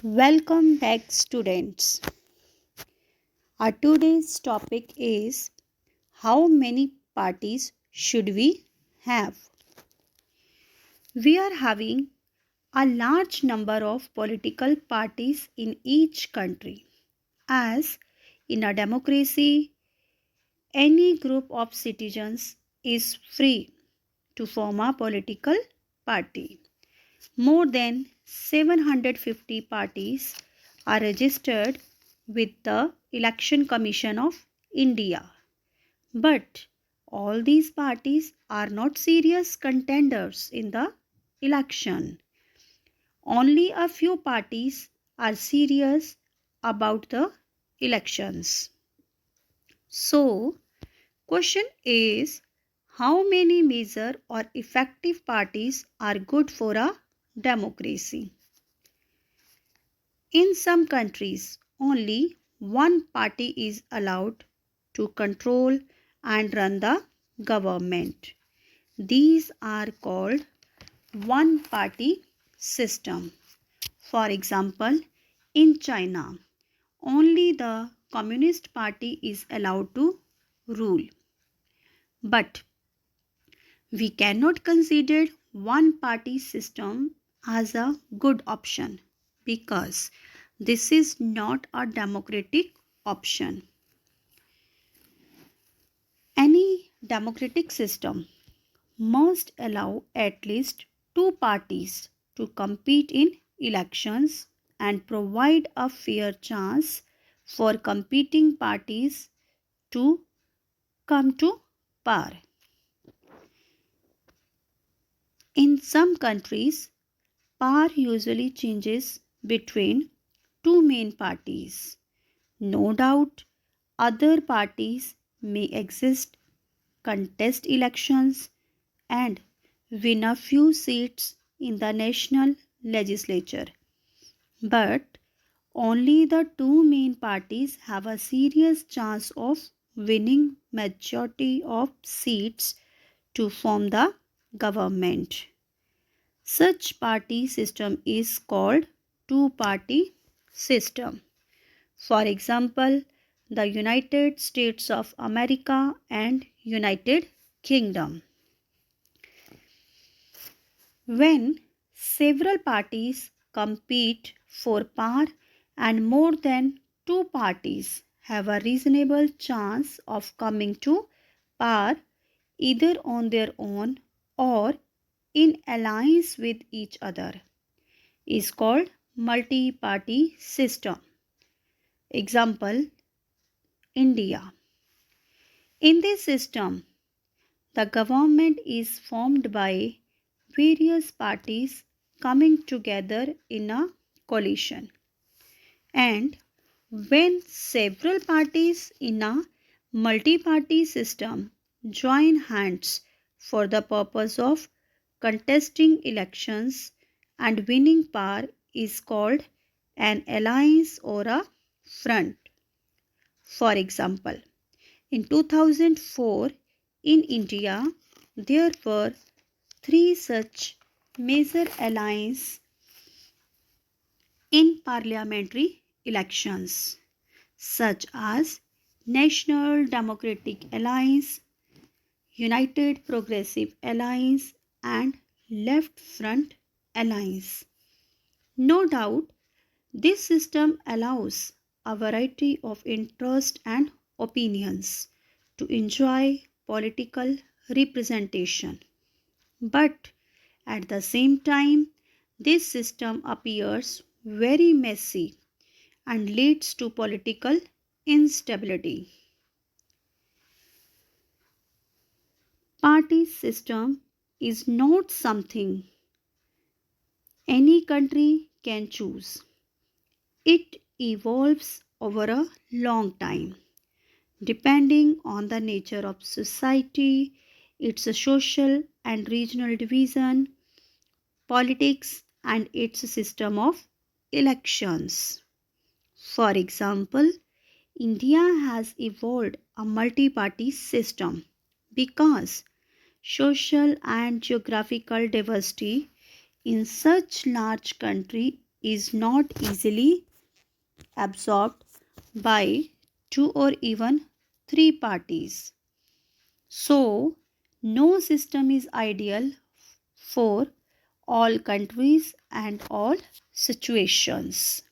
Welcome back, students. Our today's topic is how many parties should we have? We are having a large number of political parties in each country. As in a democracy, any group of citizens is free to form a political party. More than 750 parties are registered with the Election Commission of India. But all these parties are not serious contenders in the election. Only a few parties are serious about the elections. So, question is, how many major or effective parties are good for a democracy? In some countries, only one party is allowed to control and run the government. These are called one party system. For example, in China, only the Communist Party is allowed to rule. But we cannot consider one party system as a good option because this is not a democratic option. Any democratic system must allow at least two parties to compete in elections and provide a fair chance for competing parties to come to power. In some countries, power usually changes between two main parties. No doubt, other parties may exist, contest elections, and win a few seats in the national legislature. But only the two main parties have a serious chance of winning majority of seats to form the government. Such party system is called two-party system. For example, the United States of America and United Kingdom. When several parties compete for power and more than two parties have a reasonable chance of coming to power either on their own or in alliance with each other, is called multi-party system. Example, India. In this system, the government is formed by various parties coming together in a coalition. And when several parties in a multi-party system join hands for the purpose of contesting elections and winning power is called an alliance or a front. For example, in 2004 in India, there were three such major alliances in parliamentary elections, such as National Democratic Alliance, United Progressive Alliance, and Left Front Alliance. No doubt, this system allows a variety of interests and opinions to enjoy political representation. But at the same time, this system appears very messy and leads to political instability. Party system is not something any country can choose. It evolves over a long time, depending on the nature of society, its social and regional division, politics, and its system of elections. For example, India has evolved a multi-party system because social and geographical diversity in such large country is not easily absorbed by two or even three parties. So, no system is ideal for all countries and all situations.